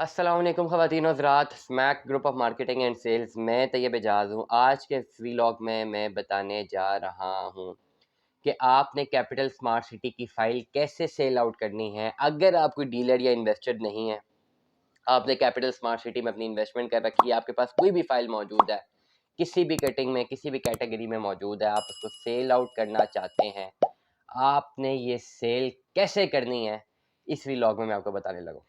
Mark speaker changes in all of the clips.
Speaker 1: अस्सलाम वालेकुम ख़वातीन और हज़रात, Smack group of marketing and sales में तैयब एजाज़ हूँ। आज के इस व्लॉग में मैं बताने जा रहा हूँ कि आपने कैपिटल स्मार्ट सिटी की फ़ाइल कैसे सेल आउट करनी है। अगर आप कोई डीलर या इन्वेस्टर नहीं है, आपने कैपिटल स्मार्ट सिटी में अपनी इन्वेस्टमेंट कर रखी है, आपके पास कोई भी फ़ाइल मौजूद है, किसी भी कटिंग में, किसी भी कैटेगरी में मौजूद है, आप उसको सेल आउट करना चाहते हैं, आपने ये सेल कैसे करनी है, इस व्लॉग में मैं आपको बताने लगा हूँ।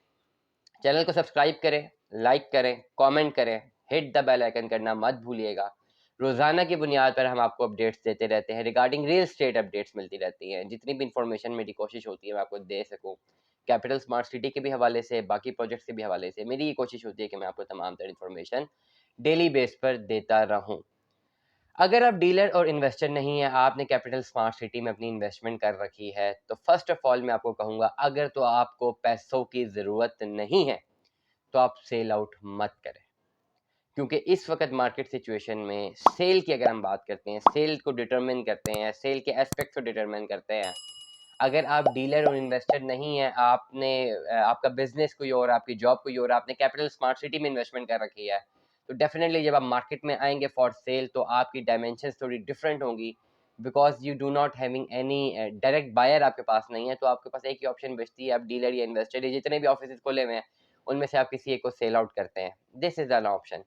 Speaker 1: चैनल को सब्सक्राइब करें, लाइक करें, कमेंट करें, हिट द बेल आइकन करना मत भूलिएगा। रोज़ाना की बुनियाद पर हम आपको अपडेट्स देते रहते हैं, रिगार्डिंग रियल स्टेट अपडेट्स मिलती रहती हैं। जितनी भी इंफॉर्मेशन मेरी कोशिश होती है मैं आपको दे सकूं, कैपिटल स्मार्ट सिटी के भी हवाले से, बाकी प्रोजेक्ट्स के भी हवाले से मेरी ये कोशिश होती है कि मैं आपको तमाम तर इन्फॉर्मेशन डेली बेस पर देता रहूं। अगर आप डीलर और इन्वेस्टर नहीं है, आपने कैपिटल स्मार्ट सिटी में अपनी इन्वेस्टमेंट कर रखी है, तो फर्स्ट ऑफ ऑल मैं आपको कहूँगा, अगर तो आपको पैसों की ज़रूरत नहीं है तो आप सेल आउट मत करें, क्योंकि इस वक्त मार्केट सिचुएशन में सेल की अगर हम बात करते हैं, सेल को डिटरमिन करते हैं, सेल के एस्पेक्ट को डिटरमिन करते हैं। अगर आप डीलर और इन्वेस्टर नहीं है, आपने आपका बिजनेस कोई और, आपकी जॉब कोई और, आपने कैपिटल स्मार्ट सिटी में इन्वेस्टमेंट कर रखी है, तो डेफिनेटली जब आप मार्केट में आएंगे फॉर सेल तो आपकी डायमेंशंस थोड़ी डिफरेंट होंगी, because you do not having any direct buyer आपके पास नहीं है। तो आपके पास एक ही ऑप्शन बचती है, आप डीलर या इन्वेस्टर, जितने भी ऑफिस खोले हुए हैं उनमें से आप किसी एक को सेल आउट करते हैं। This is an option.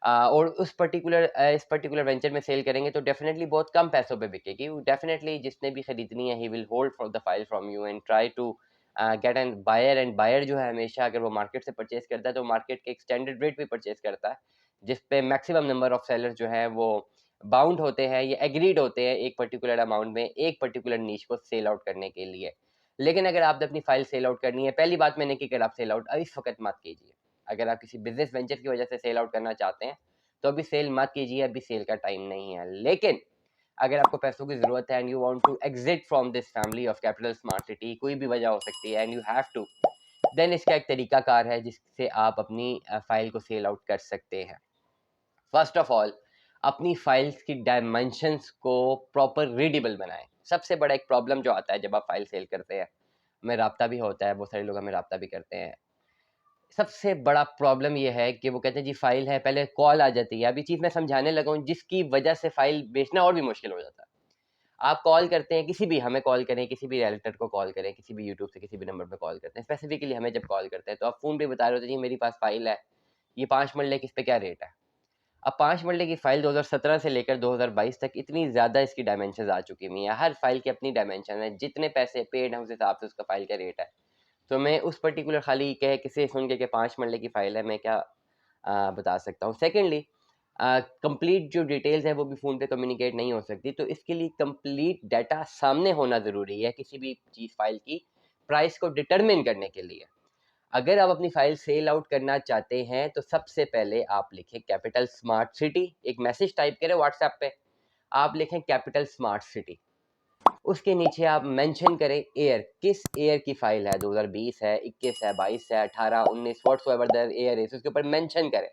Speaker 1: और इस पर्टिकुलर वेंचर में सेल करेंगे तो डेफिनेटली बहुत कम पैसों पे बिकेगी। डेफिनेटली जिसने भी खरीदनी है, he will hold for the file from you and try to get an buyer. And buyer जो है हमेशा अगर वो मार्केट से परचेज करता है तो मार्केट के एक स्टैंडर्ड रेट पे परचेज करता है, जिस पे मैक्सिमम नंबर ऑफ सेलर जो है वो बाउंड होते हैं, ये एग्रीड होते हैं एक पर्टिकुलर अमाउंट में एक पर्टिकुलर नीश को सेल आउट करने के लिए। लेकिन अगर आपने अपनी फाइल सेल आउट करनी है, पहली बात मैंने की, अगर आप सेल आउट इस वक्त मत कीजिए। अगर आप किसी बिजनेस वेंचर की वजह से सेल आउट करना चाहते हैं तो अभी सेल मत कीजिए, अभी सेल का टाइम नहीं है। लेकिन अगर आपको पैसों की जरूरत है and you want to exit from this family of capital smart city, कोई भी वजह हो सकती है and you have to, then इसका एक तरीकाकार है जिससे आप अपनी फाइल को सेल आउट कर सकते हैं। फर्स्ट ऑफ ऑल, अपनी फाइल्स की डायमेंशंस को प्रॉपर रीडेबल बनाएं। सबसे बड़ा एक प्रॉब्लम जो आता है जब आप फाइल सेल करते हैं, हमें राब्ता भी होता है, बहुत सारे लोग हमें राब्ता भी करते हैं, सबसे बड़ा प्रॉब्लम ये है कि वो कहते हैं जी फाइल है, पहले कॉल आ जाती है। अभी चीज़ मैं समझाने लगा हूँ जिसकी वजह से फाइल बेचना और भी मुश्किल हो जाता है। आप कॉल करते हैं, किसी भी, हमें कॉल करें, किसी भी रियल्टर को कॉल करें, किसी भी यूट्यूब से किसी भी नंबर पे कॉल करते हैं, स्पेसिफिकली हमें जब कॉल करते हैं तो आप फ़ोन पे बता रहे होते हैं जी मेरी पास फाइल है, ये 5 मरले की, इस पे क्या रेट है। अब 5 मरले की फाइल 2017 से लेकर 2022 तक इतनी ज़्यादा इसकी डायमेंशन आ चुकी हुई हैं, हर फाइल की अपनी डायमेंशन है, जितने पैसे पेड हैं उस हिसाब से उसका फाइल का रेट है। तो मैं उस पर्टिकुलर खाली कह किसे सुन के 5 मरले की फाइल है, मैं क्या बता सकता हूँ। सेकेंडली, कंप्लीट जो डिटेल्स है वो भी फ़ोन पे कम्युनिकेट नहीं हो सकती, तो इसके लिए कंप्लीट डाटा सामने होना ज़रूरी है किसी भी चीज़ फाइल की प्राइस को डिटरमिन करने के लिए। अगर आप अपनी फाइल सेल आउट करना चाहते हैं तो सबसे पहले आप लिखें कैपिटल स्मार्ट सिटी, एक मैसेज टाइप करें व्हाट्सएप पे, आप लिखें कैपिटल स्मार्ट सिटी, उसके नीचे आप मेंशन करें एयर, किस एयर की फाइल है, 2020 है, 21 है, 22 है, 18, 19, व्हाट्सएवर द एयर इज, उसके ऊपर मेंशन करें।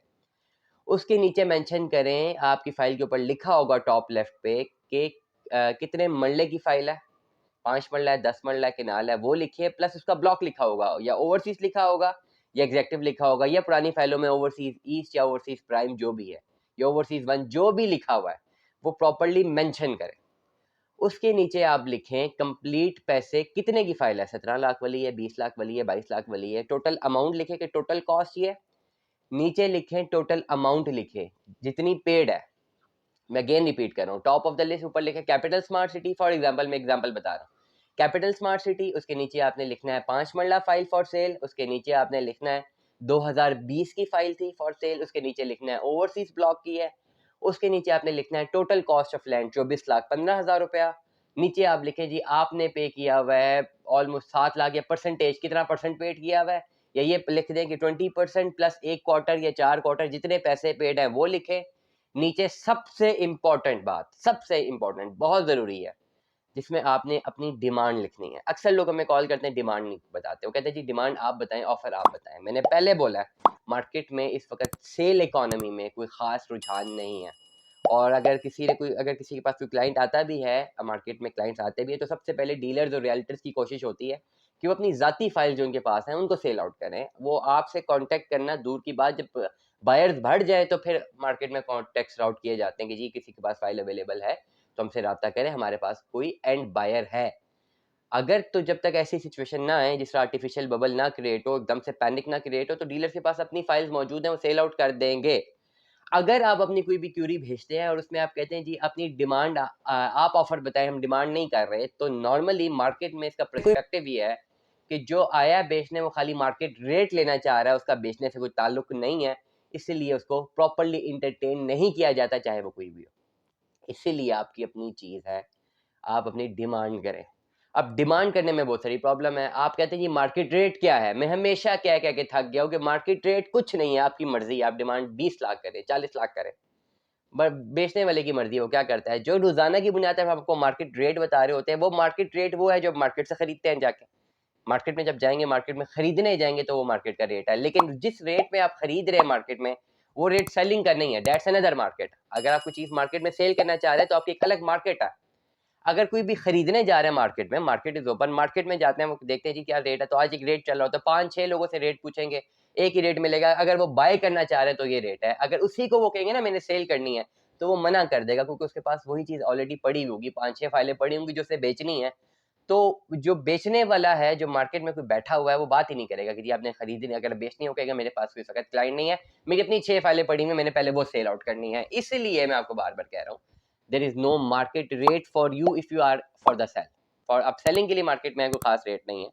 Speaker 1: उसके नीचे मेंशन करें, आपकी फाइल के ऊपर लिखा होगा टॉप लेफ्ट पे कि कितने मरले की फाइल है, 5 मरला है, 10 मरला है, किनाल है, वो लिखिए। प्लस उसका ब्लॉक लिखा होगा या ओवरसीज लिखा होगा या एग्जेक्टिव लिखा होगा, या पुरानी फाइलों में ओवरसीज ईस्ट या ओवरसीज प्राइम जो भी है या ओवरसीज वन जो भी लिखा हुआ है वो प्रॉपरली मेंशन करें। उसके नीचे आप लिखें कंप्लीट पैसे कितने की फाइल है, 17 लाख वाली है, 20 लाख वाली है, 22 लाख वाली है, टोटल अमाउंट लिखें कि टोटल कॉस्ट ये है। नीचे लिखें टोटल अमाउंट लिखें जितनी पेड है। मैं अगेन रिपीट कर रहा हूँ, टॉप ऑफ द लिस्ट ऊपर लिखे capital smart city, for example मैं एग्जांपल बता रहा हूँ, कैपिटल स्मार्ट सिटी, उसके नीचे आपने लिखना है 5 मरला फाइल फॉर सेल, उसके नीचे आपने लिखना है 2020 की फाइल थी फॉर सेल, उसके नीचे लिखना है ओवरसीज ब्लॉक की है, उसके नीचे आपने लिखना है टोटल कॉस्ट ऑफ लैंड 24,15,000 रुपया। नीचे आप लिखें जी आपने पे किया हुआ है ऑलमोस्ट 7 लाख, या परसेंटेज कितना परसेंट पेड किया हुआ है, या ये लिख दें कि 20% प्लस एक क्वार्टर या 4 क्वार्टर जितने पैसे पेड हैं वो लिखें। नीचे सबसे इंपॉर्टेंट बात, सबसे इंपॉर्टेंट, बहुत ज़रूरी है, जिसमें आपने अपनी डिमांड लिखनी है। अक्सर लोग हमें कॉल करते हैं, डिमांड नहीं बताते, वो कहते हैं जी डिमांड आप बताएं, ऑफर आप बताएं। मैंने पहले बोला है मार्केट में इस वक्त सेल इकोनॉमी में कोई ख़ास रुझान नहीं है, और अगर किसी के पास कोई क्लाइंट आता भी है, मार्केट में क्लाइंट्स आते भी है, तो सबसे पहले डीलर्स और रियल्टर्स की कोशिश होती है कि वो अपनी ज़ाती फाइल जो उनके पास है उनको सेल आउट करें। वो आपसे कांटेक्ट करना दूर की बात, जब बायर्स बढ़ जाए तो फिर मार्केट में कॉन्टेक्ट्स राउट किए जाते हैं कि जी किसी के पास फाइल अवेलेबल है तो हमसे रब्ता करें, हमारे पास कोई एंड बायर है। अगर तो जब तक ऐसी सिचुएशन ना आए जिससे आर्टिफिशियल बबल ना क्रिएट हो, एकदम से पैनिक ना क्रिएट हो, तो डीलर के पास अपनी फाइल्स मौजूद हैं, वो सेल आउट कर देंगे। अगर आप अपनी कोई भी क्यूरी भेजते हैं और उसमें आप कहते हैं जी अपनी डिमांड आप ऑफर बताएं, हम डिमांड नहीं कर रहे, तो नॉर्मली मार्केट में इसका पर्सपेक्टिव ये है कि जो आया बेचने वो खाली मार्केट रेट लेना चाह रहा है, उसका बेचने से कोई ताल्लुक नहीं है, इसीलिए उसको प्रॉपरली इंटरटेन नहीं किया जाता, चाहे वो कोई भी हो। इसीलिए आपकी अपनी चीज़ है, आप अपनी डिमांड करें। अब डिमांड करने में बहुत सारी प्रॉब्लम है। आप कहते हैं जी मार्केट रेट क्या है, मैं हमेशा कह कह के थक गया हूँ कि मार्केट रेट कुछ नहीं है, आपकी मर्जी, आप डिमांड 20 लाख करें, 40 लाख करें, बट बेचने वाले की मर्जी, वो क्या करता है, जो रोजाना की बुनियाद पर आपको मार्केट रेट बता रहे होते हैं, वो मार्केट रेट वो है जो मार्केट से खरीदते हैं जाके। मार्केट में जब जाएंगे, मार्केट में खरीदने जाएंगे तो वो मार्केट का रेट है, लेकिन जिस रेट में आप खरीद रहे हैं मार्केट में, वो रेट सेलिंग का नहीं है, दैट्स अनदर मार्केट। अगर आप कोई चीज मार्केट में सेल करना चाह रहे हैं तो आपकी एक अलग मार्केट है। अगर कोई भी खरीदने जा रहे हैं मार्केट में, मार्केट इज ओपन, मार्केट में जाते हैं, वो देखते हैं जी क्या रेट है, तो आज एक रेट चल रहा हो तो 5-6 लोगों से रेट पूछेंगे, एक ही रेट मिलेगा। अगर वो बाय करना चाह रहे हैं तो ये रेट है, अगर उसी को वो कहेंगे ना मैंने सेल करनी है, तो वो मना कर देगा, क्योंकि उसके पास वही चीज ऑलरेडी पड़ी होगी, 5-6 फाइलें पड़ी होंगी जो उसे बेचनी है। तो जो बेचने वाला है, जो मार्केट में कोई बैठा हुआ है, वो बात ही नहीं करेगा कि जी आपने खरीदनी, अगर बेचनी हो कहेगा मेरे पास कोई सख्त क्लाइंट नहीं है, मेरी अपनी 6 फाइलें पड़ी हुई, मैंने पहले वो सेल आउट करनी है। इसलिए मैं आपको बार बार कह रहा हूँ, there is no market rate for you if you are for the sale. For अब सेलिंग के लिए मार्केट में कोई खास रेट नहीं है।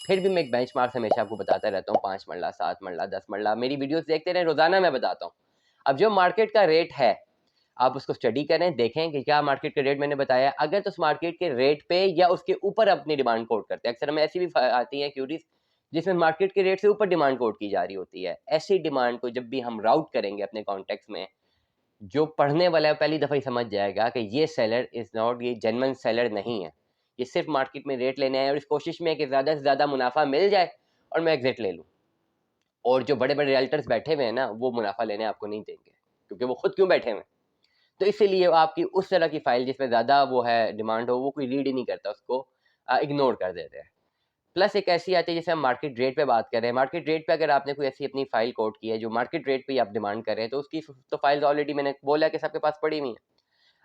Speaker 1: फिर भी मैं एक बेंचमार्क हमेशा आपको बताता रहता हूँ, 5 मरला, 7 मरला, 10 मरला, मेरी वीडियोस देखते रहे, रोजाना मैं बताता हूँ। अब जो मार्केट का रेट है, आप उसको स्टडी करें, देखें कि क्या मार्केट का रेट मैंने बताया। अगर तो उस मार्केट के रेट पे या उसके ऊपर अपनी डिमांड कोट करते हैं, अक्सर हमें ऐसी भी आती है क्यूरीज जिसमें मार्केट के रेट से ऊपर डिमांड कोट की जा रही होती है। ऐसी डिमांड को जब भी हम राउट करेंगे अपने कॉन्टेक्स्ट में, जो पढ़ने वाला है पहली दफ़ा ही समझ जाएगा कि ये सेलर इज़ नॉट, ये जेन्युइन सेलर नहीं है, ये सिर्फ मार्केट में रेट लेने आए और इस कोशिश में है कि ज़्यादा से ज़्यादा मुनाफा मिल जाए और मैं एग्जिट ले लूँ। और जो बड़े बड़े रियल्टर्स बैठे हुए हैं ना, वो मुनाफा लेने आपको नहीं देंगे, क्योंकि वो खुद क्यों बैठे हुए हैं। तो इसीलिए आपकी उस तरह की फाइल जिसमें ज़्यादा वो है डिमांड हो, वो कोई रीड ही नहीं करता, उसको इग्नोर कर देते हैं। प्लस एक ऐसी आती है जैसे हम मार्केट रेट पे बात कर रहे हैं, मार्केट रेट पे अगर आपने कोई ऐसी अपनी फाइल कोड की है जो मार्केट रेट पे ही आप डिमांड कर रहे हैं, तो उसकी तो फाइल्स ऑलरेडी मैंने बोला कि सबके पास पड़ी हुई हैं।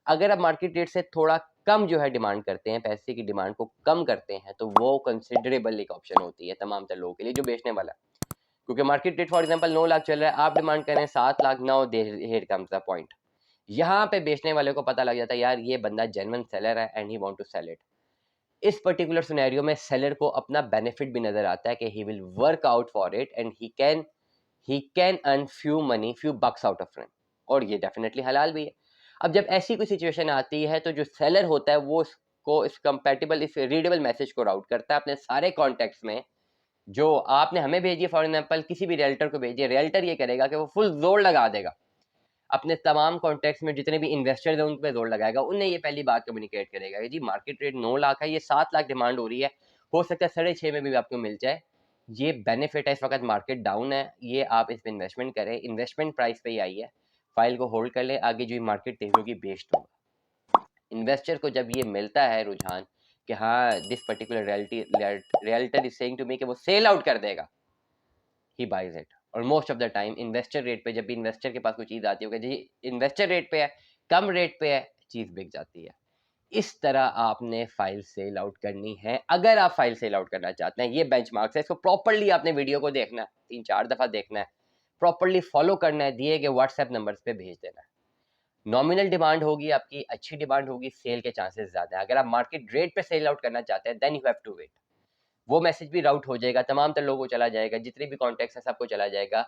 Speaker 1: अगर आप मार्केट रेट से थोड़ा कम जो है डिमांड करते हैं, पैसे की डिमांड को कम करते हैं, तो वो कंसिडरेबल एक ऑप्शन होती है तमाम तर लोगों के लिए जो बेचने वाला है। क्योंकि market rate for example 9 lakh चल रहा है, आप डिमांड कर रहे हैं 7 lakh, now here comes the point. यहाँ पे बेचने वाले को पता लग जाता है यार ये बंदा जेन्युइन सेलर है and he want to sell it. इस पर्टिकुलर सिनेरियो में सेलर को अपना बेनिफिट भी नजर आता है कि he will work out for it and he can earn few money, few bucks out of it, और ये डेफिनेटली हलाल भी है। अब जब ऐसी कोई सिचुएशन आती है तो जो सेलर होता है वो इसको इस कंपैटिबल, इस रीडेबल मैसेज को राउट करता है अपने सारे कॉन्टेक्ट्स में। जो आपने हमें भेजिए, फॉर एग्जाम्पल किसी भी रियल्टर को भेजिए, रियल्टर ये करेगा कि वो फुल जोर लगा देगा अपने तमाम कॉन्टेक्ट्स में, जितने भी इन्वेस्टर्स हैं उन पे जोर लगाएगा, उन्हें ये पहली बात कम्युनिकेट करेगा कि जी मार्केट रेट 9 लाख है, ये 7 लाख डिमांड हो रही है, हो सकता है 6.5 में भी आपको मिल जाए, ये बेनिफिट है, इस वक्त मार्केट डाउन है, ये आप इस पर इन्वेस्टमेंट करें, इन्वेस्टमेंट प्राइस पे ही आई है, फाइल को होल्ड कर ले, आगे जो मार्केट तेज होगी बेच दूंगा। इन्वेस्टर को जब ये मिलता है रुझान कि हाँ this particular realtor is saying to me कि वो सेल आउट कर देगा, ही बाइज इट। और most of the time investor rate पे, जब भी इन्वेस्टर के पास कोई चीज़ आती होगी जी इन्वेस्टर रेट पे है, कम रेट पे है, चीज़ बिक जाती है। इस तरह आपने फाइल सेल आउट करनी है। अगर आप फाइल सेल आउट करना चाहते हैं, ये बेंचमार्क्स है, इसको प्रॉपर्ली आपने वीडियो को देखना है, 3-4 दफ़ा देखना है, प्रॉपर्ली फॉलो करना है, दिए गए व्हाट्सएप नंबर्स पे भेज देना है। नॉमिनल डिमांड होगी आपकी, अच्छी डिमांड होगी, सेल के चांसेस ज़्यादा है। अगर आप मार्केट रेट पे सेल आउट करना चाहते हैं, then you have to wait. वो मैसेज भी राउट हो जाएगा, तमाम तर लोगों को चला जाएगा, जितने भी कॉन्टेक्ट्स हैं सबको चला जाएगा,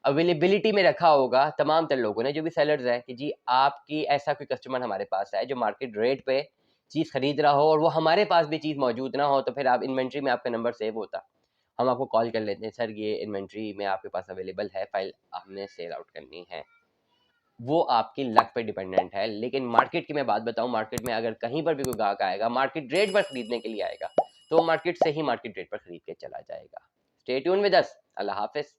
Speaker 1: अवेलेबिलिटी में रखा होगा तमाम तर लोगों ने, जो भी सेलर्स हैं, कि जी आपकी ऐसा कोई कस्टमर हमारे पास है जो मार्केट रेट पे चीज़ खरीद रहा हो और वो हमारे पास भी चीज़ मौजूद ना हो, तो फिर आप इन्वेंट्री में आपका नंबर सेव होता, हम आपको कॉल कर लेते हैं, सर ये इन्वेंट्री में आपके पास अवेलेबल है, फाइल हमने सेल आउट करनी है। वो आपकी लक पे डिपेंडेंट है। लेकिन मार्केट की मैं बात बताऊं, मार्केट में अगर कहीं पर भी कोई ग्राहक आएगा मार्केट रेट पर खरीदने के लिए आएगा, तो मार्केट से ही मार्केट रेट पर खरीद के चला जाएगा। Stay tune with us. Allah Hafiz.